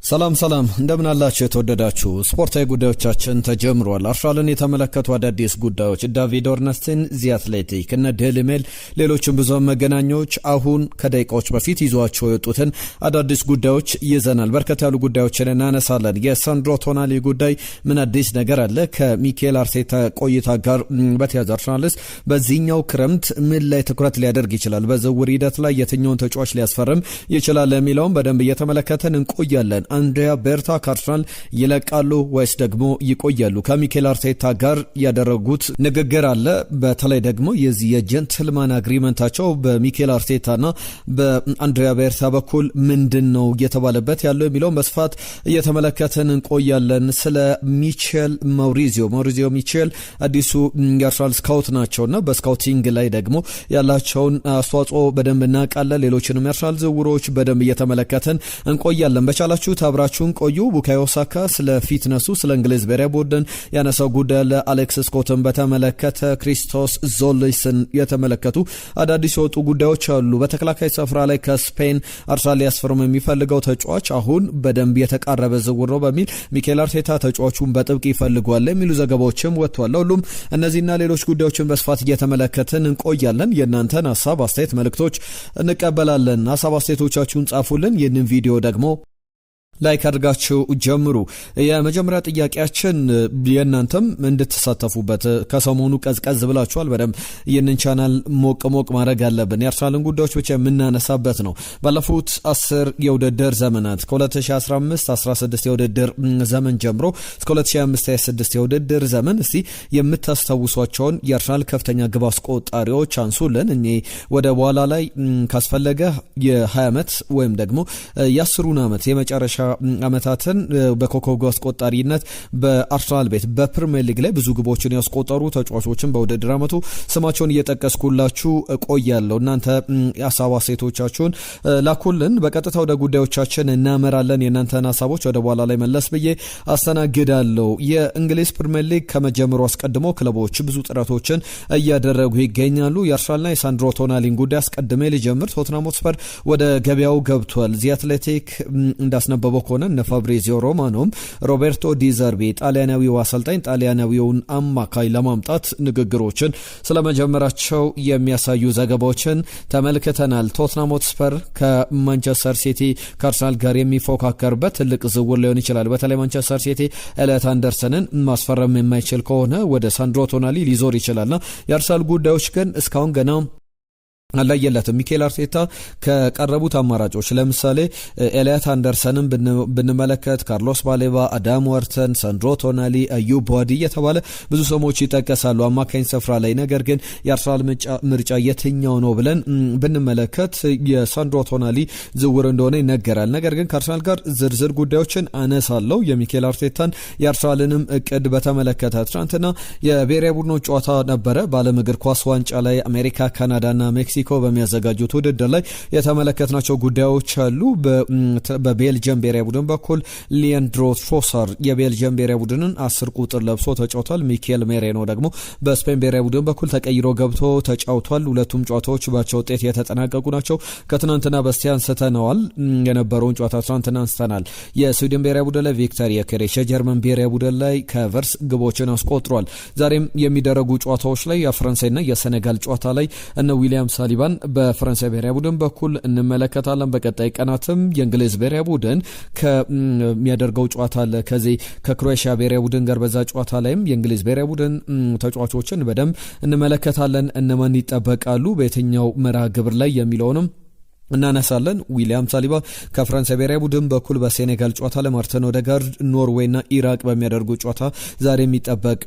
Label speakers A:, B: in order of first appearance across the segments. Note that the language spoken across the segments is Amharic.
A: ሰላም እንደምን አላችሁ የተወደዳችሁ ስፖርታዊ ጉዳዮቻችን ተጀምሯል። አርሰናልን የተመለከቱ አዳዲስ ጉዳዮች ዳቪድ ኦርነስቲን ዚ አትሌቲክ እና ዴይሊ ሜል ሌሎችም ብዙ መገናኛዎች አሁን ከደቂቃዎች በፊት ይዟቸው የወጡትን አዳዲስ ጉዳዮች ይዘናል። በርከት ያሉ ጉዳዮችን እናነሳለን። የሳንድሮ ቶናሊ ጉዳይ ምን አዲስ ነገር አለ? ከሚኬል አርቴታ ቆይታ ጋር በተያያዘ አርሰናልስ በዚህኛው ክረምት ምን ላይ ትኩረት ሊያደርግ ይችላል? በዝውውር ሂደት ላይ የትኛውን ተጫዋች ሊያስፈርም ይችላል የሚለውን በደንብ እየተመለከተን እንቆያለን። አንድሪያ ቤርታ ከአርሰናል ይለቃሉ ወይስ ደግሞ ይቆያሉ? ከሚኬል አርቴታ ጋር ያደረጉት ንግግር አለ። በተለይ ደግሞ የዚህ የጀንትልማን አግሪመንታቸው በሚኬል አርቴታና በአንድሪያ ቤርታ በኩል ምንድነው እየተባለበት ያለው የሚለውን በስፋት እየተመለከተን እንቆያለን። ስለ ሚቼል ማውሪዚዮ ሚቼል አዲሱ የአርሰናል ስካውት ናቸውና በስካውቲንግ ላይ ደግሞ ያላቸውን አስተዋጽኦ በደንብ እናውቃለን። ሌሎችንም የአርሰናል ዝውውሮች በደንብ እየተመለከተን እንቆያለን። በቻላችሁ አብራችሁን ቆዩ። ቡካዮ ሳካ ስለ ፊትነሱ ስለ እንግሊዝ ብሔራዊ ቡድን ያነሳው ጉዳይ ለአሌክስ ስኮትን በተመለከተ ክሪስቶስ ዞሊስን የተመለከቱ አዳዲስ የወጡ ጉዳዮች አሉ። በተከላካይ ስፍራ ላይ ከስፔን አርሰናል ሊያስፈርም የሚፈልገው ተጫዋች አሁን በደንብ የተቃረበ ዝውውር ነው በሚል ሚኬል አርቴታ ተጫዋቹን በጥብቅ ይፈልጓል የሚሉ ዘገባዎችም ወጥቷል። ሁሉም እነዚህና ሌሎች ጉዳዮችን በስፋት እየተመለከትን እንቆያለን። የእናንተን ሀሳብ አስተያየት መልእክቶች እንቀበላለን። ሀሳብ አስተያየቶቻችሁን ጻፉልን። ይህንን ቪዲዮ ደግሞ ላይክ አድርጋችሁ ጀምሩ። የመጀመሪያ ጥያቄያችን የእናንተም እንድትሳተፉበት ከሰሞኑ ቀዝቀዝ ብላችኋል። በደንብ ይህንን ቻናል ሞቅ ማድረግ አለብን። የአርሰናልን ጉዳዮች ብቻ የምናነሳበት ነው። ባለፉት 10 የውድድር ዘመናት ከ2015-16 የውድድር ዘመን ጀምሮ እስከ 2025-26 የውድድር ዘመን እስቲ የምታስታውሷቸውን የአርሰናል ከፍተኛ ግብ አስቆጣሪዎች አንሱልን። እኔ ወደ በኋላ ላይ ካስፈለገ የ20 ዓመት ወይም ደግሞ የ10 ዓመት የመጨረሻ አመታትን በኮከብ ግብ አስቆጣሪነት በአርሰናል ቤት በፕሪሚየር ሊግ ላይ ብዙ ግቦችን ያስቆጠሩ ተጫዋቾችን በውድድር አመቱ ስማቸውን እየጠቀስኩላችሁ ቆያለሁ። እናንተ ሐሳብ አስተያየቶቻችሁን ላኩልን። በቀጥታ ወደ ጉዳዮቻችን እናመራለን። የእናንተን ሐሳቦች ወደ በኋላ ላይ መለስ ብዬ አስተናግዳለሁ። የእንግሊዝ ፕሪሚየር ሊግ ከመጀመሩ አስቀድሞ ክለቦች ብዙ ጥረቶችን እያደረጉ ይገኛሉ። የአርሰናልና የሳንድሮ ቶናሊን ጉዳይ አስቀድሜ ልጀምር። ቶተንሃም ሆትስፐር ወደ ገበያው ገብቷል። ዚ አትሌቲክ እንዳስነበበው ከሆነ እነ ፋብሪዚዮ ሮማኖም ሮቤርቶ ዲዘርቢ ጣሊያናዊው አሰልጣኝ ጣሊያናዊውን አማካይ ለማምጣት ንግግሮችን ስለመጀመራቸው የሚያሳዩ ዘገባዎችን ተመልክተናል። ቶተንሃም ሆትስፐር ከማንቸስተር ሲቲ ከአርሰናል ጋር የሚፎካከርበት ትልቅ ዝውውር ሊሆን ይችላል። በተለይ ማንቸስተር ሲቲ ኤሊዮት አንደርሰንን ማስፈረም የማይችል ከሆነ ወደ ሳንድሮ ቶናሊ ሊዞር ይችላልና የአርሰናል ጉዳዮች ግን እስካሁን ገና አላየለትም። ሚኬል አርቴታ ከቀረቡት አማራጮች ለምሳሌ ኤሊዮት አንደርሰንን ብንመለከት ካርሎስ ባሌባ፣ አዳም ዋርተን፣ ሳንድሮ ቶናሊ፣ አዩብ ዋዲ የተባለ ብዙ ስሞች ይጠቀሳሉ አማካኝ ስፍራ ላይ። ነገር ግን የአርሰናል ምርጫ የትኛው ነው ብለን ብንመለከት የሳንድሮ ቶናሊ ዝውውር እንደሆነ ይነገራል። ነገር ግን ከአርሰናል ጋር ዝርዝር ጉዳዮችን አነሳለሁ። የሚኬል አርቴታን የአርሰናልንም እቅድ በተመለከተ ትናንትና የብሔራዊ ቡድኖች ጨዋታ ነበረ። በዓለም እግር ኳስ ዋንጫ ላይ አሜሪካ፣ ካናዳና ሜክሲኮ በሚያዘጋጁት ውድድር ላይ የተመለከትናቸው ጉዳዮች አሉ። በቤልጅየም ብሔራዊ ቡድን በኩል ሊያንድሮ ትሮሳር የቤልጅየም ብሔራዊ ቡድንን 10 ቁጥር ለብሶ ተጫውቷል። ሚኬል ሜሬኖ ደግሞ በስፔን ብሔራዊ ቡድን በኩል ተቀይሮ ገብቶ ተጫውቷል። ሁለቱም ጨዋታዎች ባቻ ውጤት የተጠናቀቁ ናቸው። ከትናንትና በስቲያ አንስተነዋል። የነበረውን ጨዋታ ትናንትና አንስተናል። የስዊድን ብሔራዊ ቡድን ላይ ቪክተር የኬሬሽ የጀርመን ብሔራዊ ቡድን ላይ ከቨርስ ግቦችን አስቆጥሯል። ዛሬም የሚደረጉ ጨዋታዎች ላይ የፈረንሳይና የሴኔጋል ጨዋታ ላይ እነ ዊሊያም ሳሊባን በፈረንሳይ ብሔራዊ ቡድን በኩል እንመለከታለን። በቀጣይ ቀናትም የእንግሊዝ ብሔራዊ ቡድን ከሚያደርገው ጨዋታ አለ ከዚህ ከክሮኤሺያ ብሔራዊ ቡድን ጋር። በዛ ጨዋታ ላይም የእንግሊዝ ብሔራዊ ቡድን ተጫዋቾችን በደንብ እንመለከታለን። እነማን ይጠበቃሉ በየትኛው መርሃ ግብር ላይ የሚለውንም እናነሳለን። ዊሊያም ሳሊባ ከፍራንስ ብሔራዊ ቡድን በኩል በሴኔጋል ጨዋታ ለማርቲን ኦዴጋርድ ኖርዌይና ኢራቅ በሚያደርጉ ጨዋታ ዛሬ የሚጠበቅ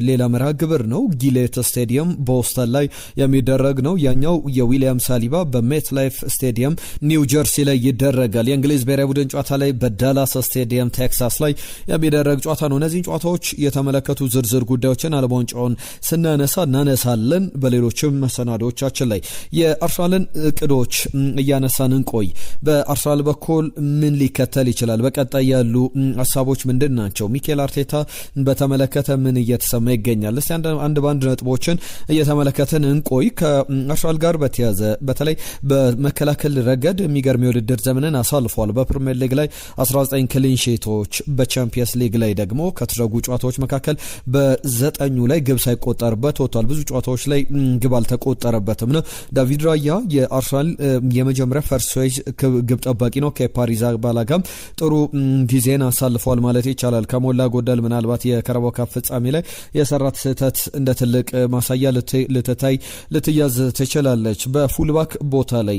A: ሌላ መርሃ ግብር ነው። ጊሌት ስቴዲየም ቦስተን ላይ የሚደረግ ነው። ያኛው የዊሊያም ሳሊባ በሜት ላይፍ ስቴዲየም ኒው ጀርሲ ላይ ይደረጋል። የእንግሊዝ ብሔራዊ ቡድን ጨዋታ ላይ በዳላስ ስቴዲየም ቴክሳስ ላይ የሚደረግ ጨዋታ ነው። እነዚህን ጨዋታዎች የተመለከቱ ዝርዝር ጉዳዮችን ዓለም ዋንጫውን ስናነሳ እናነሳለን። በሌሎችም መሰናዶቻችን ላይ የአርሰናልን እቅዶች እያነሳን እንቆይ። በአርሰናል በኩል ምን ሊከተል ይችላል? በቀጣይ ያሉ ሀሳቦች ምንድን ናቸው? ሚኬል አርቴታ በተመለከተ ምን እየተሰማ ይገኛል? እስቲ አንድ ባንድ ነጥቦችን እየተመለከትን እንቆይ። ከአርሰናል ጋር በተያዘ በተለይ በመከላከል ረገድ የሚገርም የውድድር ዘመንን አሳልፏል። በፕሪሚየር ሊግ ላይ 19 ክሊን ሺቶች፣ በቻምፒየንስ ሊግ ላይ ደግሞ ከተደረጉ ጨዋታዎች መካከል በ9 ላይ ግብ ሳይቆጠርበት ወጥቷል። ብዙ ጨዋታዎች ላይ ግብ አልተቆጠረበትም ነው። ዳቪድ ራያ የአርሰናል የመጀመሪያ ፈርስት ቾይስ ግብ ጠባቂ ነው። ከፓሪዝ ባላጋም ጥሩ ጊዜን አሳልፏል ማለት ይቻላል። ከሞላ ጎደል ምናልባት የካራባኦ ካፕ ፍጻሜ ላይ የሰራት ስህተት እንደ ትልቅ ማሳያ ልትያዝ ትችላለች። በፉልባክ ቦታ ላይ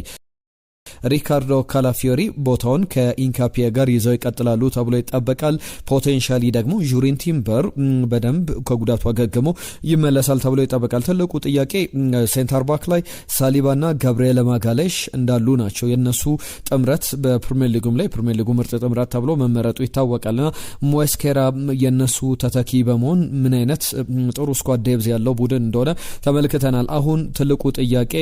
A: ሪካርዶ ካላፊዮሪ ቦታውን ከኢንካፒየ ጋር ይዘው ይቀጥላሉ ተብሎ ይጠበቃል። ፖቴንሻሊ ደግሞ ጁሪን ቲምበር በደንብ ከጉዳቱ አገግሞ ይመለሳል ተብሎ ይጠበቃል። ትልቁ ጥያቄ ሴንተር ባክ ላይ ሳሊባና ጋብሪኤል ማጋሌሽ እንዳሉ ናቸው። የነሱ ጥምረት በፕሪሚየር ሊጉም ላይ ፕሪሚየር ሊጉ ምርጥ ጥምረት ተብሎ መመረጡ ይታወቃልና ሞስኬራ የነሱ ተተኪ በመሆን ምን አይነት ጥሩ ስኳድ ዴብዝ ያለው ቡድን እንደሆነ ተመልክተናል። አሁን ትልቁ ጥያቄ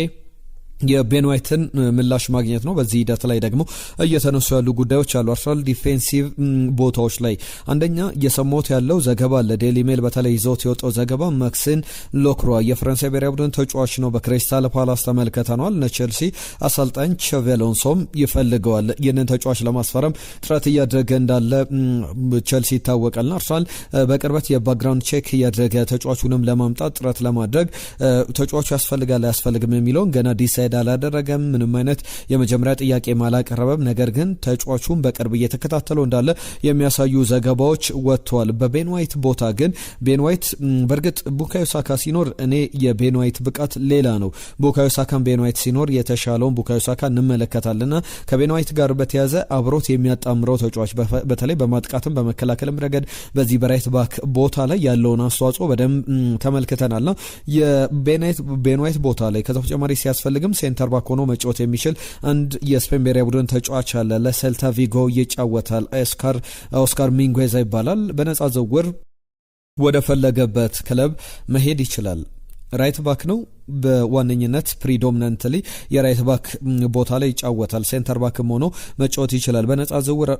A: የቤን ዋይትን ምላሽ ማግኘት ነው። በዚህ ሂደት ላይ ደግሞ እየተነሱ ያሉ ጉዳዮች አሉ። አርሰናል ዲፌንሲቭ ቦታዎች ላይ አንደኛ እየሰማሁት ያለው ዘገባ አለ። ዴይሊ ሜል በተለይ ይዞት የወጣው ዘገባ ማክሲም ሎክሮይ የፈረንሳይ ብሔራዊ ቡድን ተጫዋች ነው። በክሪስታል ፓላስ ተመልክተናል። ቼልሲ አሰልጣኝ ቻቪ አሎንሶም ይፈልገዋል። ይህንን ተጫዋች ለማስፈረም ጥረት እያደረገ እንዳለ ቼልሲ ይታወቃልና አርሰናል በቅርበት የባክግራውንድ ቼክ እያደረገ ተጫዋቹንም ለማምጣት ጥረት ለማድረግ ተጫዋቹ ያስፈልጋል አያስፈልግም የሚለውን ገና ዲሳይድ አላደረገም። ምንም አይነት የመጀመሪያ ጥያቄ አላቀረበም። ነገር ግን ተጫዋቹን በቅርብ እየተከታተለው እንዳለ የሚያሳዩ ዘገባዎች ወጥተዋል። በቤን ዋይት ቦታ ግን ቤን ዋይት በእርግጥ ቡካዮ ሳካ ሲኖር እኔ የቤን ዋይት ብቃት ሌላ ነው። ቡካዮ ሳካን ቤን ዋይት ሲኖር የተሻለውን ቡካዮ ሳካ እንመለከታልና ከቤን ዋይት ጋር በተያዘ አብሮት የሚያጣምረው ተጫዋች በተለይ በማጥቃትም በመከላከልም ረገድ በዚህ በራይት ባክ ቦታ ላይ ያለውን አስተዋጽኦ በደንብ ተመልክተናልና የቤን ዋይት ቦታ ላይ ከተጨማሪ ሲያስፈልግም ሴንተር ባክ ሆኖ መጫወት የሚችል አንድ የስፔን ብሔራዊ ቡድን ተጫዋች አለ። ለሴልታ ቪጎ ይጫወታል። ኦስካር ሚንጉዌዛ ይባላል። በነጻ ዝውውር ወደ ፈለገበት ክለብ መሄድ ይችላል። ራይት ባክ ነው። በዋነኝነት ፕሪዶሚናንትሊ የራይት ባክ ቦታ ላይ ይጫወታል። ሴንተር ባክም ሆኖ መጫወት ይችላል። በነጻ ዝውውር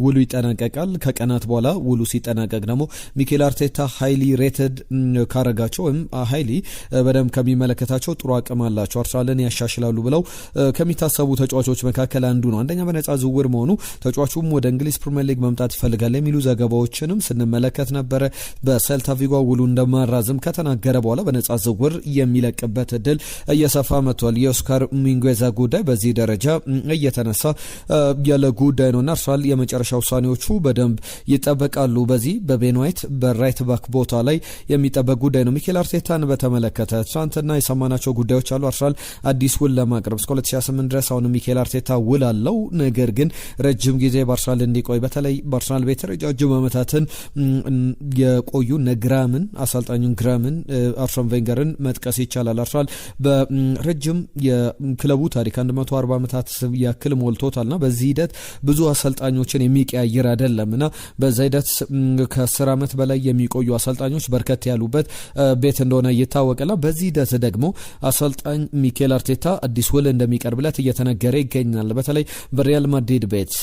A: ውሉ ይጠናቀቃል። ከቀናት በኋላ ውሉ ሲጠናቀቅ ደግሞ ሚኬል አርቴታ ሃይሊ ሬትድ ካረጋቸው ወይም ሃይሊ በደንብ ከሚመለከታቸው ጥሩ አቅም አላቸው አርሰናልን ያሻሽላሉ ብለው ከሚታሰቡ ተጫዋቾች መካከል አንዱ ነው። አንደኛ በነጻ ዝውውር መሆኑ ተጫዋቹም ወደ እንግሊዝ ፕሪሚየር ሊግ መምጣት ይፈልጋል የሚሉ ዘገባዎችንም ስንመለከት ነበረ። በሴልታ ቪጎ ውሉ እንደማራዝም ከተናገረ በኋላ በነጻ ዝውውር የሚለቅበት እድል እየሰፋ መጥቷል። የኦስካር ሚንጉዌዛ ጉዳይ በዚህ ደረጃ እየተነሳ ያለ ጉዳይ ነውና አርሰናል የመጨረሻ ውሳኔዎቹ በደንብ ይጠበቃሉ። በዚህ በቤን ዋይት በራይት ባክ ቦታ ላይ የሚጠበቅ ጉዳይ ነው። ሚኬል አርቴታን በተመለከተ ትናንትና የሰማናቸው ጉዳዮች አሉ። አርሰናል አዲስ ውል ለማቅረብ እስከ 2028 ድረስ አሁን ሚኬል አርቴታ ውል አለው። ነገር ግን ረጅም ጊዜ በአርሰናል እንዲቆይ በተለይ በአርሰናል ቤት ረጃጅም ዓመታትን የቆዩ ነግራምን አሰልጣኙን ግራምን አርሰን ቬንገርን መጥቀስ ይቻላል። አርሰናል በረጅም የክለቡ ታሪክ 140 ዓመታት ያክል ሞልቶታልና በዚህ ሂደት ብዙ አሰልጣኞችን የሚቀያየር አይደለምና በዛ ሂደት ከ10 ዓመት በላይ የሚቆዩ አሰልጣኞች በርከት ያሉበት ቤት እንደሆነ ይታወቃል። በዚህ ሂደት ደግሞ አሰልጣኝ ሚኬል አርቴታ አዲስ ውል እንደሚቀርብለት እየተነገረ ይገኛል። በተለይ በሪያል ማድሪድ ቤት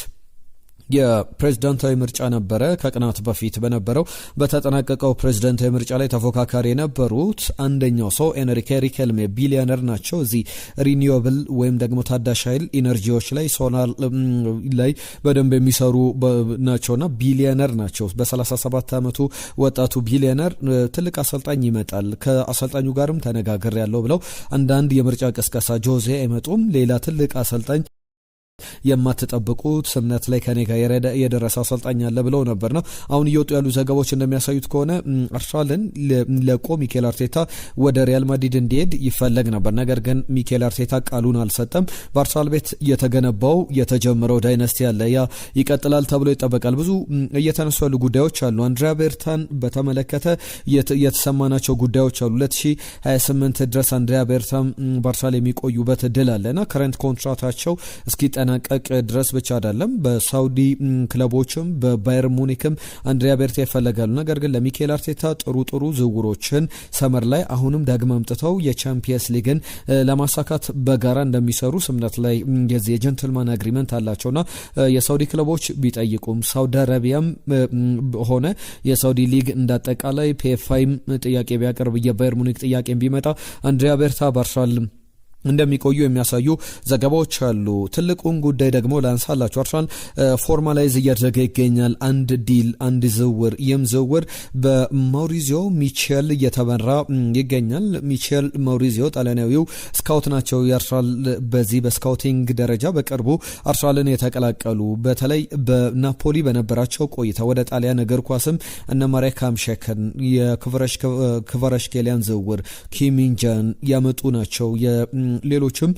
A: የፕሬዝዳንታዊ ምርጫ ነበረ። ከቀናት በፊት በነበረው በተጠናቀቀው ፕሬዝዳንታዊ ምርጫ ላይ ተፎካካሪ የነበሩት አንደኛው ሰው ኤንሪኬ ሪኬልሜ ቢሊዮነር ናቸው። እዚህ ሪኒዌብል ወይም ደግሞ ታዳሽ ኃይል ኢነርጂዎች ላይ ሶላር ላይ በደንብ የሚሰሩ ናቸውና ቢሊዮነር ናቸው። በ37 ዓመቱ ወጣቱ ቢሊዮነር ትልቅ አሰልጣኝ ይመጣል፣ ከአሰልጣኙ ጋርም ተነጋገር ያለው ብለው አንዳንድ የምርጫ ቅስቀሳ ጆዜ አይመጡም፣ ሌላ ትልቅ አሰልጣኝ የማትጠብቁት ስምነት ላይ ከኔ ጋር የደረሰ አሰልጣኝ አለ ብለው ነበርና አሁን እየወጡ ያሉ ዘገባዎች እንደሚያሳዩት ከሆነ አርሰናልን ለቆ ሚኬል አርቴታ ወደ ሪያል ማድሪድ እንዲሄድ ይፈለግ ነበር። ነገር ግን ሚኬል አርቴታ ቃሉን አልሰጠም። በአርሰናል ቤት የተገነባው የተጀመረው ዳይናስቲ ያለ ያ ይቀጥላል ተብሎ ይጠበቃል። ብዙ እየተነሱ ያሉ ጉዳዮች አሉ። አንድሪያ ቤርታን በተመለከተ የተሰማናቸው ጉዳዮች አሉ። 2028 ድረስ አንድሪያ ቤርታ በአርሰናል የሚቆዩበት እድል አለና ከረንት ኮንትራታቸው እስኪ እስከሚጠናቀቅ ድረስ ብቻ አይደለም በሳውዲ ክለቦችም በባየር ሙኒክም አንድሪያ ቤርታ ይፈለጋሉ። ነገር ግን ለሚኬል አርቴታ ጥሩ ዝውውሮችን ሰመር ላይ አሁንም ዳግም አምጥተው የቻምፒየንስ ሊግን ለማሳካት በጋራ እንደሚሰሩ ስምነት ላይ የዚህ የጀንትልማን አግሪመንት አላቸውና የሳውዲ ክለቦች ቢጠይቁም ሳውዲ አረቢያም ሆነ የሳውዲ ሊግ እንዳጠቃላይ ፒኤፍአይም ጥያቄ ቢያቀርብ የባየር ሙኒክ ጥያቄ ቢመጣ አንድሪያ ቤርታ በአርሰናል እንደሚቆዩ የሚያሳዩ ዘገባዎች አሉ። ትልቁን ጉዳይ ደግሞ ላንሳላችሁ። አርሰናል ፎርማላይዝ እያደረገ ይገኛል አንድ ዝውውር። ይህም ዝውውር በማውሪዚዮ ሚቼል እየተመራ ይገኛል። ሚቼል ማውሪዚዮ ጣሊያናዊው ስካውት ናቸው። የአርሰናል በዚህ በስካውቲንግ ደረጃ በቅርቡ አርሰናልን የተቀላቀሉ በተለይ በናፖሊ በነበራቸው ቆይታ ወደ ጣሊያን እግር ኳስም እነ ማሬክ ሃምሼክን የክቫራትስኬሊያን ዝውውር ኪሚንጃን ያመጡ ናቸው። ሌሎችም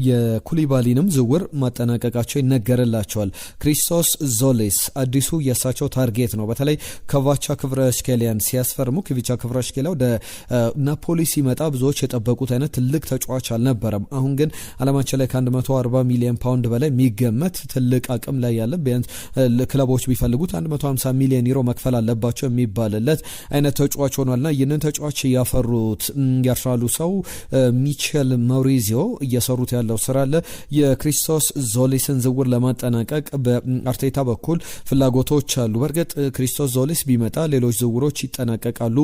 A: የኩሊባሊንም ዝውውር ማጠናቀቃቸው ይነገርላቸዋል። ክሪስቶስ ዞሌስ አዲሱ የእሳቸው ታርጌት ነው። በተለይ ከቫቻ ክቫራትስኬሊያን ሲያስፈርሙ ከቪቻ ክቫራትስኬሊያ ወደ ናፖሊ ሲመጣ ብዙዎች የጠበቁት አይነት ትልቅ ተጫዋች አልነበረም። አሁን ግን አለማችን ላይ ከ140 ሚሊዮን ፓውንድ በላይ የሚገመት ትልቅ አቅም ላይ ያለ ቢያንስ ክለቦች ቢፈልጉት 150 ሚሊዮን ዩሮ መክፈል አለባቸው የሚባልለት አይነት ተጫዋች ሆኗልና ይህንን ተጫዋች ያፈሩት ያርሰናሉ ሰው ሚቼል ማውሪዚዮ እየሰሩት ያለው ስራ አለ። የክሪስቶስ ዞሌስን ዝውውር ለማጠናቀቅ በአርቴታ በኩል ፍላጎቶች አሉ። በእርግጥ ክሪስቶስ ዞሌስ ቢመጣ ሌሎች ዝውውሮች ይጠናቀቃሉ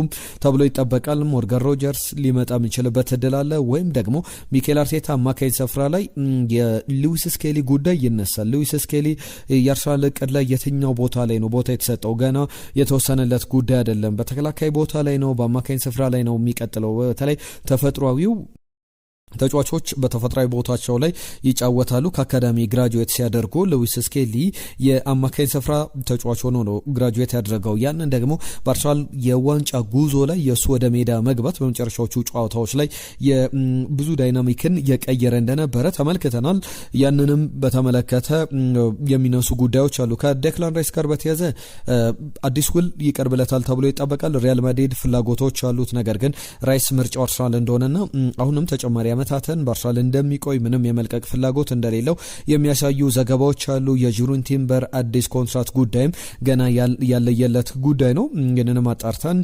A: ተብሎ ይጠበቃል። ሞርጋን ሮጀርስ ሊመጣ የሚችልበት እድል አለ። ወይም ደግሞ ሚኬል አርቴታ አማካይ ስፍራ ላይ የሉዊስ ስኬሊ ጉዳይ ይነሳል። ሉዊስ ስኬሊ የአርሰናል እቅድ ላይ የትኛው ቦታ ላይ ነው ቦታ የተሰጠው? ገና የተወሰነለት ጉዳይ አይደለም። በተከላካይ ቦታ ላይ ነው፣ በአማካኝ ስፍራ ላይ ነው የሚቀጥለው። በተለይ ተፈጥሯዊው ተጫዋቾች በተፈጥሯዊ ቦታቸው ላይ ይጫወታሉ። ከአካዳሚ ግራጁዌት ሲያደርጉ ሉዊስ ስኬሊ የአማካኝ ስፍራ ተጫዋች ሆኖ ነው ግራጁዌት ያደረገው። ያንን ደግሞ በአርሰናል የዋንጫ ጉዞ ላይ የሱ ወደ ሜዳ መግባት በመጨረሻዎቹ ጨዋታዎች ላይ ብዙ ዳይናሚክን የቀየረ እንደነበረ ተመልክተናል። ያንንም በተመለከተ የሚነሱ ጉዳዮች አሉ። ከዴክላን ራይስ ጋር በተያዘ አዲስ ውል ይቀርብለታል ተብሎ ይጠበቃል። ሪያል ማድሪድ ፍላጎቶች አሉት። ነገር ግን ራይስ ምርጫው አርሰናል እንደሆነና አሁንም ተጨማሪ ዓመታትን በአርሰናል እንደሚቆይ ምንም የመልቀቅ ፍላጎት እንደሌለው የሚያሳዩ ዘገባዎች አሉ። የጁሪን ቲምበር አዲስ ኮንትራት ጉዳይም ገና ያለየለት ጉዳይ ነው። ይህንንም አጣርተን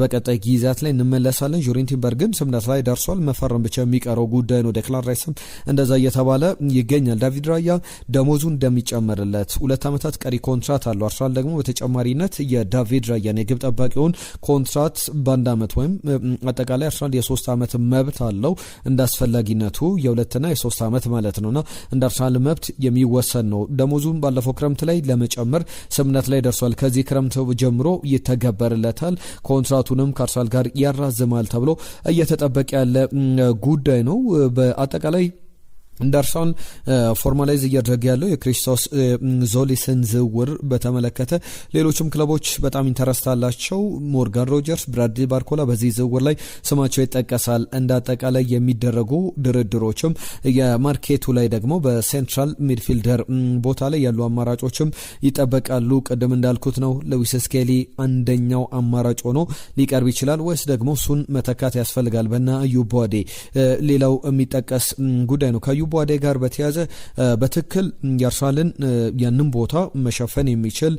A: በቀጣይ ጊዜያት ላይ እንመለሳለን። ጁሪን ቲምበር ግን ስምምነት ላይ ደርሷል። መፈረም ብቻ የሚቀረው ጉዳይ ነው። ዴክላን ራይስም እንደዛ እየተባለ ይገኛል። ዳቪድ ራያ ደሞዙ እንደሚጨመርለት 2 ዓመታት ቀሪ ኮንትራት አለው። አርሰናል ደግሞ በተጨማሪነት የዳቪድ ራያን የግብ ጠባቂውን ኮንትራት በ1 ዓመት ወይም አጠቃላይ አርሰናል የ3 ዓመት መብት አለው እንዳስፈላጊነቱ የ2 እና የ3 ዓመት ማለት ነውና እንደ አርሰናል መብት የሚወሰን ነው። ደሞዙን ባለፈው ክረምት ላይ ለመጨመር ስምምነት ላይ ደርሷል። ከዚህ ክረምት ጀምሮ ይተገበርለታል። ኮንትራቱንም ከአርሰናል ጋር ያራዝማል ተብሎ እየተጠበቀ ያለ ጉዳይ ነው። በአጠቃላይ እንደ አርሰናል ፎርማላይዝ እያደረገ ያለው የክሪስቶስ ዞሌስን ዝውውር በተመለከተ ሌሎችም ክለቦች በጣም ኢንተረስት አላቸው። ሞርጋን ሮጀርስ፣ ብራድሊ ባርኮላ በዚህ ዝውውር ላይ ስማቸው ይጠቀሳል። እንደ አጠቃላይ የሚደረጉ ድርድሮችም የማርኬቱ ላይ ደግሞ በሴንትራል ሚድፊልደር ቦታ ላይ ያሉ አማራጮችም ይጠበቃሉ። ቅድም እንዳልኩት ነው ሉዊስ ስኬሊ አንደኛው አማራጭ ሆኖ ሊቀርብ ይችላል ወይስ ደግሞ እሱን መተካት ያስፈልጋል በና አዩብ ቡአዴ ሌላው የሚጠቀስ ጉዳይ ነው። ቡአዴ ጋር በተያዘ በትክክል የአርሰናልን ያንን ቦታ መሸፈን የሚችል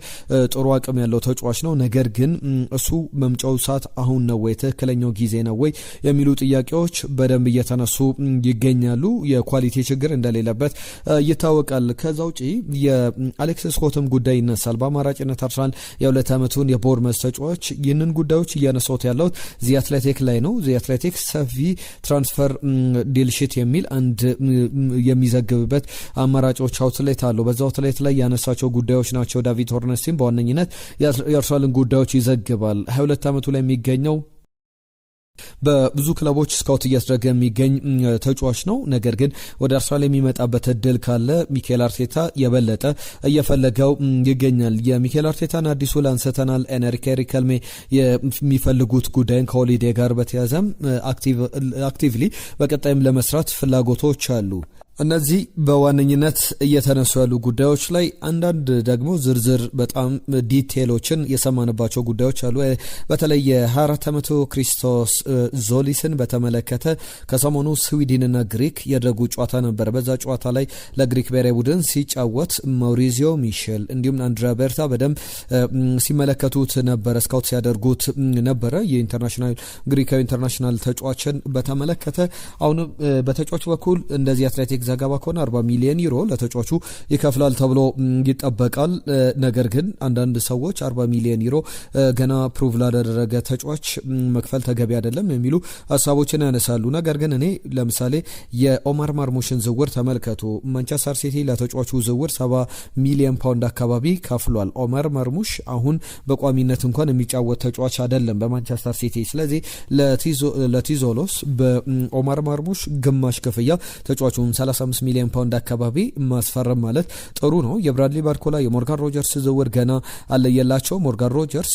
A: ጥሩ አቅም ያለው ተጫዋች ነው። ነገር ግን እሱ መምጫው ሰዓት አሁን ነው ወይ ትክክለኛው ጊዜ ነው ወይ የሚሉ ጥያቄዎች በደንብ እየተነሱ ይገኛሉ። የኳሊቲ ችግር እንደሌለበት ይታወቃል። ከዛ ውጪ የአሌክስ ስኮትም ጉዳይ ይነሳል። በአማራጭነት አርሰናል የ2 ዓመቱን የቦርመስ ተጫዋች ይህንን ጉዳዮች እያነሳሁት ያለው ዚ አትሌቲክ ላይ ነው። ዚ አትሌቲክ ሰፊ ትራንስፈር ዲልሽት የሚል አንድ የሚዘግብበት አማራጮች አውትሌት አለው። በዛ አውትሌት ላይ ያነሳቸው ጉዳዮች ናቸው። ዳቪድ ኦርነስቲን በዋነኝነት የአርሰናልን ጉዳዮች ይዘግባል። 22 ዓመቱ ላይ የሚገኘው በብዙ ክለቦች ስካውት እያደረገ የሚገኝ ተጫዋች ነው። ነገር ግን ወደ አርሰናል የሚመጣበት እድል ካለ ሚኬል አርቴታ የበለጠ እየፈለገው ይገኛል። የሚኬል አርቴታን አዲሱ ላንስተናል። ኤንሪኬ ሪከልሜ የሚፈልጉት ጉዳይን ከሆሊዴ ጋር በተያዘም አክቲቭሊ በቀጣይም ለመስራት ፍላጎቶች አሉ። እነዚህ በዋነኝነት እየተነሱ ያሉ ጉዳዮች ላይ አንዳንድ ደግሞ ዝርዝር በጣም ዲቴሎችን የሰማንባቸው ጉዳዮች አሉ። በተለይ የ24 ዓመቱ ክሪስቶስ ዞሊስን በተመለከተ ከሰሞኑ ስዊድንና ግሪክ ያደረጉ ጨዋታ ነበር። በዛ ጨዋታ ላይ ለግሪክ ብሔራዊ ቡድን ሲጫወት ማውሪዚዮ ሚሼል እንዲሁም አንድሪያ ቤርታ በደንብ ሲመለከቱት ነበር፣ ስካውት ሲያደርጉት ነበረ። የኢንተርናሽናል ግሪካዊ ኢንተርናሽናል ተጫዋችን በተመለከተ አሁን በተጫዋቹ በኩል እንደዚህ አትሌቲክ ዘገባ ከሆነ 40 ሚሊዮን ዩሮ ለተጫዋቹ ይከፍላል ተብሎ ይጠበቃል። ነገር ግን አንዳንድ ሰዎች 40 ሚሊዮን ዩሮ ገና ፕሩቭ ላደረገ ተጫዋች መክፈል ተገቢ አይደለም የሚሉ ሀሳቦችን ያነሳሉ። ነገር ግን እኔ ለምሳሌ የኦማር ማርሙሽን ዝውውር ተመልከቱ። ማንቸስተር ሲቲ ለተጫዋቹ ዝውውር 70 ሚሊዮን ፓውንድ አካባቢ ከፍሏል። ኦማር ማርሙሽ አሁን በቋሚነት እንኳን የሚጫወት ተጫዋች አይደለም በማንቸስተር ሲቲ። ስለዚህ ለቲዞሎስ በኦማር ማርሙሽ ግማሽ ክፍያ ተጫዋቹን 35 ሚሊዮን ፓውንድ አካባቢ ማስፈረም ማለት ጥሩ ነው። የብራድሊ ባርኮላ የሞርጋን ሮጀርስ ዝውውር ገና አለየላቸው። ሞርጋን ሮጀርስ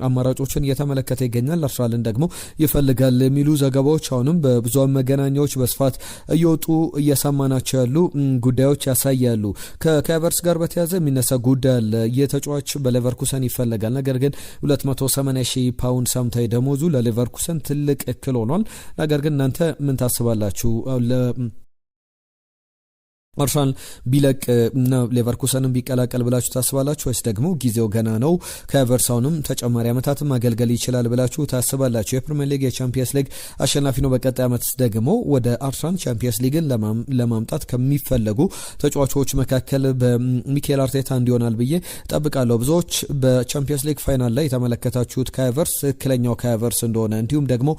A: አማራጮችን እየተመለከተ ይገኛል። አርሰናልን ደግሞ ይፈልጋል የሚሉ ዘገባዎች አሁንም በብዙሃን መገናኛዎች በስፋት እየወጡ እየሰማናቸው ያሉ ጉዳዮች ያሳያሉ። ከካቨርስ ጋር በተያያዘ የሚነሳ ጉዳይ አለ። የተጫዋች በሌቨርኩሰን ይፈልጋል። ነገር ግን 280,000 ፓውንድ ሳምንታዊ ደሞዙ ለሌቨርኩሰን ትልቅ እክል ሆኗል። ነገር ግን እናንተ ምን ታስባላችሁ? አርሰናል ቢለቅ እና ሌቨርኩሰንን ቢቀላቀል ብላችሁ ታስባላችሁ ወይስ ደግሞ ጊዜው ገና ነው ከቨርሳውንም ተጨማሪ ዓመታትን ማገልገል ይችላል ብላችሁ ታስባላችሁ? የፕሪሚየር ሊግ የቻምፒየንስ ሊግ አሸናፊ ነው። በቀጣይ ዓመት ደግሞ ወደ አርሰናል ቻምፒየንስ ሊግን ለማምጣት ከሚፈለጉ ተጫዋቾች መካከል በሚኬል አርቴታ እንዲሆናል ብዬ ጠብቃለሁ። ብዙዎች በቻምፒየንስ ሊግ ፋይናል ላይ የተመለከታችሁት ካቨርስ ትክክለኛው ካቨርስ እንደሆነ እንዲሁም ደግሞ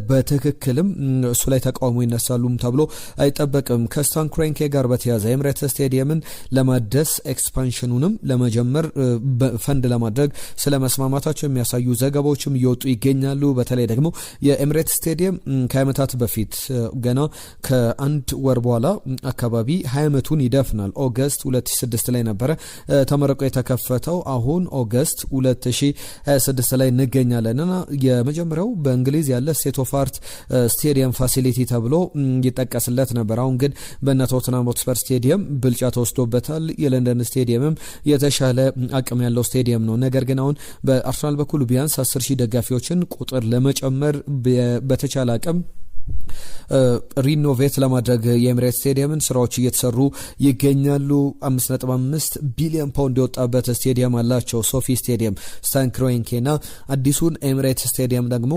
A: በትክክልም እሱ ላይ ተቃውሞ ይነሳሉም ተብሎ አይጠበቅም። ከስታን ክሮንኬ ጋር በተያዘ ኤምሬትስ ስቴዲየምን ለማደስ ኤክስፓንሽኑንም ለመጀመር ፈንድ ለማድረግ ስለ መስማማታቸው የሚያሳዩ ዘገባዎችም እየወጡ ይገኛሉ። በተለይ ደግሞ የኤምሬትስ ስቴዲየም ከዓመታት በፊት ገና ከአንድ ወር በኋላ አካባቢ 20 ዓመቱን ይደፍናል። ኦገስት 2006 ላይ ነበረ ተመረቆ የተከፈተው። አሁን ኦገስት 2026 ላይ እንገኛለንና የመጀመሪያው በእንግሊዝ ያለ ስቴት ኦፍ አርት ስቴዲየም ፋሲሊቲ ተብሎ ይጠቀስለት ነበር። አሁን ግን በቶተንሃም ሆትስፐር ስቴዲየም ብልጫ ተወስዶበታል። የለንደን ስቴዲየምም የተሻለ አቅም ያለው ስቴዲየም ነው። ነገር ግን አሁን በአርሰናል በኩል ቢያንስ 10,000 ደጋፊዎችን ቁጥር ለመጨመር በተቻለ አቅም ሪኖቬት ለማድረግ የኤምሬትስ ስቴዲየምን ስራዎች እየተሰሩ ይገኛሉ። 5.5 ቢሊዮን ፓውንድ የወጣበት ስቴዲየም አላቸው ሶፊ ስቴዲየም፣ ስታን ክሮንኬና አዲሱን ኤምሬትስ ስቴዲየም ደግሞ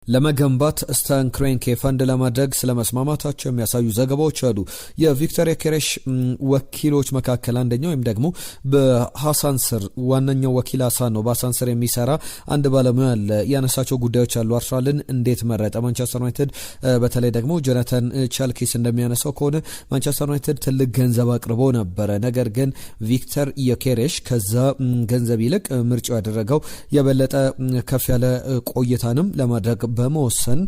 A: ለመገንባት ስታን ክሮንኬ ፈንድ ለማድረግ ስለመስማማታቸው የሚያሳዩ ዘገባዎች አሉ። የቪክተር ዮኬሬሽ ወኪሎች መካከል አንደኛው ወይም ደግሞ በሐሳን ስር ዋነኛው ወኪል ሐሳን ነው። በሐሳን ስር የሚሰራ አንድ ባለሙያ አለ። ያነሳቸው ጉዳዮች አሉ። አርሰናልን እንዴት መረጠ? ማንቸስተር ዩናይትድ በተለይ ደግሞ ጆናታን ቸልኪስ እንደሚያነሳው ከሆነ ማንቸስተር ዩናይትድ ትልቅ ገንዘብ አቅርቦ ነበረ። ነገር ግን ቪክተር ዮኬሬሽ ከዛ ገንዘብ ይልቅ ምርጫው ያደረገው የበለጠ ከፍ ያለ ቆይታንም ለማድረግ በመወሰን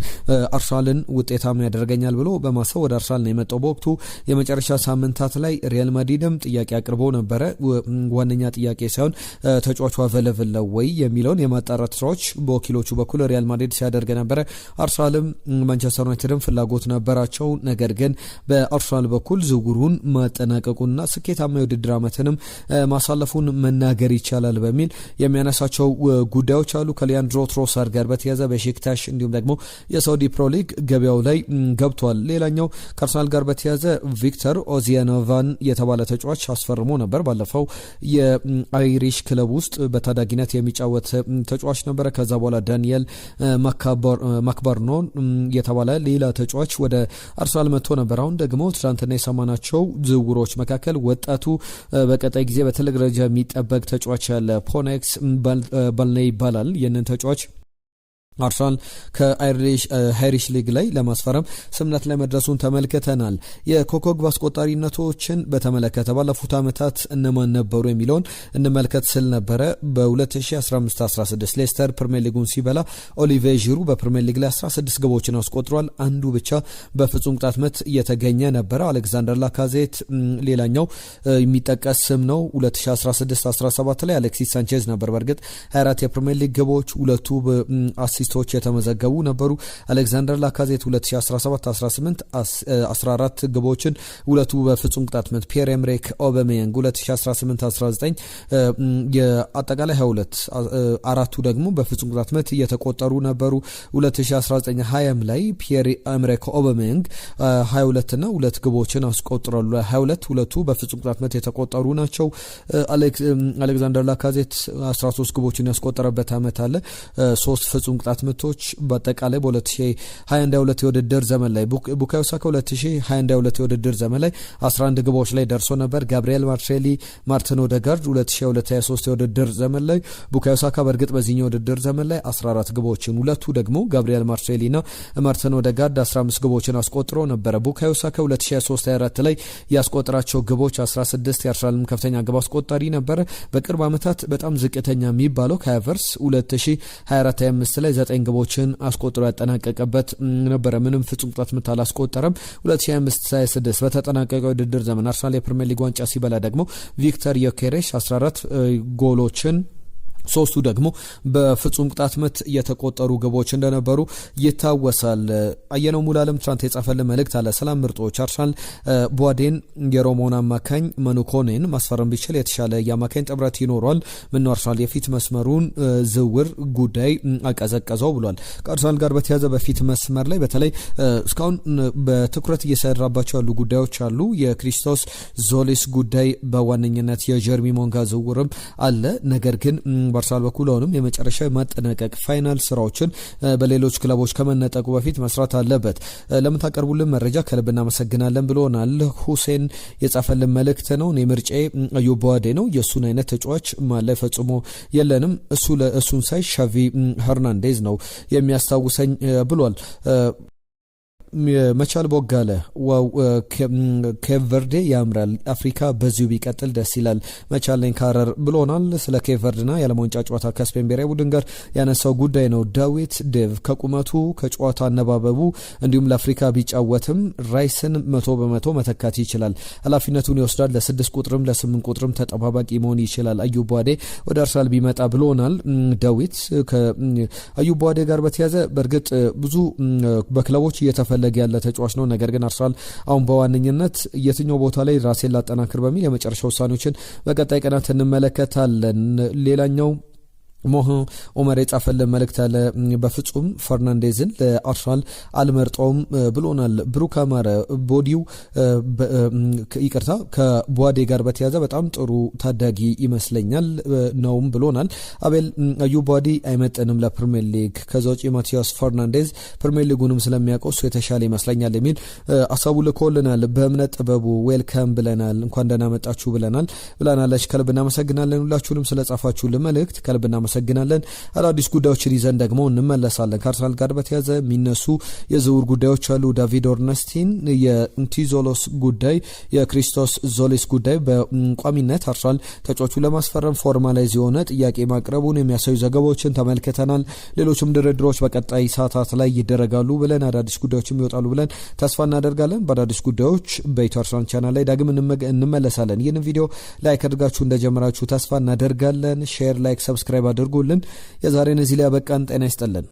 A: አርሰናልን ውጤታማ ያደርገኛል ብሎ በማሰብ ወደ አርሰናል ነው የመጣው። በወቅቱ የመጨረሻ ሳምንታት ላይ ሪያል ማድሪድም ጥያቄ አቅርቦ ነበረ። ዋነኛ ጥያቄ ሳይሆን ተጫዋቹ አቬለብል ነው ወይ የሚለውን የማጣራት ስራዎች በወኪሎቹ በኩል ሪያል ማድሪድ ሲያደርግ ነበረ። አርሰናልም ማንቸስተር ዩናይትድም ፍላጎት ነበራቸው። ነገር ግን በአርሰናል በኩል ዝውውሩን ማጠናቀቁና ስኬታማ የውድድር ዓመትንም ማሳለፉን መናገር ይቻላል በሚል የሚያነሳቸው ጉዳዮች አሉ። ከሊያንድሮ ትሮሳር ጋር በተያያዘ በሼክታሽ እንዲሁም ደግሞ የሳውዲ ፕሮ ሊግ ገበያው ላይ ገብቷል። ሌላኛው ከአርሰናል ጋር በተያያዘ ቪክተር ኦዚያኖቫን የተባለ ተጫዋች አስፈርሞ ነበር። ባለፈው የአይሪሽ ክለብ ውስጥ በታዳጊነት የሚጫወት ተጫዋች ነበረ። ከዛ በኋላ ዳንኤል ማክባርኖን የተባለ ሌላ ተጫዋች ወደ አርሰናል መጥቶ ነበር። አሁን ደግሞ ትናንትና የሰማናቸው ዝውውሮች መካከል ወጣቱ በቀጣይ ጊዜ በትልቅ ደረጃ የሚጠበቅ ተጫዋች ያለ ፖኔክስ ባልኔ ይባላል። ይህንን ተጫዋች አርሰናል ከአይሪሽ ሊግ ላይ ለማስፈረም ስምነት ላይ መድረሱን ተመልክተናል። የኮከብ አስቆጣሪነቶችን በተመለከተ ባለፉት ዓመታት እነማን ነበሩ የሚለውን እንመልከት ስል ነበረ። በ2015-16 ሌስተር ፕሪሚየር ሊጉን ሲበላ ኦሊቬ ዢሩ በፕሪሚየር ሊግ ላይ 16 ግቦችን አስቆጥሯል። አንዱ ብቻ በፍጹም ቅጣት ምት እየተገኘ ነበረ። አሌክዛንደር ላካዜት ሌላኛው የሚጠቀስ ስም ነው። 2016-17 ላይ አሌክሲስ ሳንቼዝ ነበር። በእርግጥ 24 የፕሪሚየር ሊግ ግቦች፣ ሁለቱ በአሲስት አሲስቶች የተመዘገቡ ነበሩ። አሌክዛንደር ላካዜት 2017-18 14 ግቦችን፣ ሁለቱ በፍጹም ቅጣት ምት። ፒየር ኤምሪክ ኦባሜያንግ 2018-19 የአጠቃላይ 22 አራቱ ደግሞ በፍጹም ቅጣት ምት እየተቆጠሩ ነበሩ። 2019-20 ላይ ፒየር ኤምሪክ ኦባሜያንግ 22 እና 2 ግቦችን አስቆጥሯል። 22 ሁለቱ በፍጹም ቅጣት ምት የተቆጠሩ ናቸው። አሌክዛንደር ላካዜት 13 ግቦችን ያስቆጠረበት ዓመት አለ። 3 ፍጹም ቅጣት ምቶች በአጠቃላይ በ2021-22 የውድድር ዘመን ላይ ቡካዮ ሳካ 2021-22 የውድድር ዘመን ላይ 11 ግቦች ላይ ደርሶ ነበር። ጋብሪኤል ማርቲኔሊ፣ ማርቲን ኦዴጋርድ 2022-23 የውድድር ዘመን ላይ፣ ቡካዮ ሳካ በእርግጥ በዚህኛው የውድድር ዘመን ላይ 14 ግቦችን፣ ሁለቱ ደግሞ ጋብሪኤል ማርቲኔሊና ማርቲን ኦዴጋርድ 15 ግቦችን አስቆጥሮ ነበረ። ቡካዮ ሳካ 2023-24 ላይ ያስቆጠራቸው ግቦች 16፣ የአርሰናልም ከፍተኛ ግብ አስቆጣሪ ነበረ። በቅርብ ዓመታት በጣም ዝቅተኛ የሚባለው ከሀቨርስ 2024-25 ላይ 9 ግቦችን አስቆጥሮ ያጠናቀቀበት ነበረ። ምንም ፍጹም ቅጣት ምት አላስቆጠረም። 2025-26 በተጠናቀቀው ውድድር ዘመን አርሰናል የፕሪሚየር ሊግ ዋንጫ ሲበላ ደግሞ ቪክተር ዮኬሬሽ 14 ጎሎችን፣ 3ቱ ደግሞ በፍጹም ቅጣት ምት የተቆጠሩ ግቦች እንደነበሩ ይታወሳል። አየነው ሙሉዓለም ትናንት የጻፈልን መልእክት አለ። ሰላም ምርጦች፣ አርሰናል ቧዴን የሮማውን አማካኝ መኑኮኔን ማስፈረም ቢችል የተሻለ የአማካኝ ጥምረት ይኖረዋል። ምነው አርሰናል የፊት መስመሩን ዝውውር ጉዳይ አቀዘቀዘው ብሏል። ከአርሰናል ጋር በተያዘ በፊት መስመር ላይ በተለይ እስካሁን በትኩረት እየሰራባቸው ያሉ ጉዳዮች አሉ። የክሪስቶስ ዞሊስ ጉዳይ በዋነኝነት የጀርሚ ሞንጋ ዝውውርም አለ። ነገር ግን በአርሰናል በኩል አሁንም የመጨረሻ ማጠናቀቅ ፋይናል ስራዎችን በሌሎች ክለቦች ከመነጠቁ በፊት መስራት አለበት። ለምታቀርቡልን መረጃ ከልብ እናመሰግናለን ብሎናል። ሁሴን የጻፈልን መልእክት ነው። እኔ ምርጫዬ አዩብ ቧዴ ነው። የእሱን አይነት ተጫዋች ማላይ ፈጽሞ የለንም። እሱን ሳይ ሻቪ ሄርናንዴዝ ነው የሚያስታውሰኝ ብሏል። መቻል ቦጋለ ኬፕ ቨርዴ ያምራል፣ አፍሪካ በዚሁ ቢቀጥል ደስ ይላል። መቻል ነኝ ካረር ብሎናል። ስለ ኬፕ ቨርድና የዓለም ዋንጫ ጨዋታ ከስፔን ብሔራዊ ቡድን ጋር ያነሳው ጉዳይ ነው። ዳዊት ዴቭ ከቁመቱ ከጨዋታ አነባበቡ እንዲሁም ለአፍሪካ ቢጫወትም ራይስን 100% መተካት ይችላል። ኃላፊነቱን ይወስዳል። ለ6 ቁጥርም ለ8 ቁጥርም ተጠባባቂ መሆን ይችላል። አዩብ ቧዴ ወደ አርሰናል ቢመጣ ብሎናል ዳዊት። ከአዩብ ቧዴ ጋር በተያዘ በእርግጥ ብዙ በክለቦች እየተፈለገ ያለ ተጫዋች ነው። ነገር ግን አርሰናል አሁን በዋነኝነት የትኛው ቦታ ላይ ራሴን ላጠናክር በሚል የመጨረሻ ውሳኔዎችን በቀጣይ ቀናት እንመለከታለን። ሌላኛው ሞህ ኦመር የጻፈልን መልእክት አለ። በፍጹም ፈርናንዴዝን ለአርሰናል አልመርጠውም ብሎናል። ብሩክ አማረ ቦዲው ይቅርታ ከቧዴ ጋር በተያዘ በጣም ጥሩ ታዳጊ ይመስለኛል ነውም ብሎናል። አቤል አዩብ ቧዴ አይመጥንም ለፕሪሚየር ሊግ፣ ከዛ ውጪ ማቲያስ ፈርናንዴዝ ፕሪሚየር ሊጉንም ስለሚያውቀው እሱ የተሻለ ይመስለኛል የሚል አሳቡ ልኮልናል። በእምነት ጥበቡ ዌልካም ብለናል። እንኳን ደህና መጣችሁ ብለናለች። ከልብ እናመሰግናለን። ሁላችሁንም ስለጻፋችሁልን መልእክት ከልብ እናመሰግናለን። አዳዲስ ጉዳዮችን ይዘን ደግሞ እንመለሳለን። ከአርሰናል ጋር በተያዘ የሚነሱ የዝውውር ጉዳዮች አሉ። ዳቪድ ኦርነስቲን የንቲዞሎስ ጉዳይ፣ የክሪስቶስ ዞሊስ ጉዳይ በቋሚነት አርሰናል ተጫዋቹ ለማስፈረም ፎርማላይዝ የሆነ ጥያቄ ማቅረቡን የሚያሳዩ ዘገባዎችን ተመልክተናል። ሌሎችም ድርድሮች በቀጣይ ሰዓታት ላይ ይደረጋሉ ብለን አዳዲስ ጉዳዮችም ይወጣሉ ብለን ተስፋ እናደርጋለን። በአዳዲስ ጉዳዮች በኢትዮ አርሰናል ቻናል ላይ ዳግም እንመለሳለን። ይህንን ቪዲዮ ላይክ አድርጋችሁ እንደጀመራችሁ ተስፋ እናደርጋለን። ሼር፣ ላይክ፣ ሰብስክራይብ አድርጉልን። የዛሬን እዚህ ላይ ያበቃን። ጤና ይስጥልን።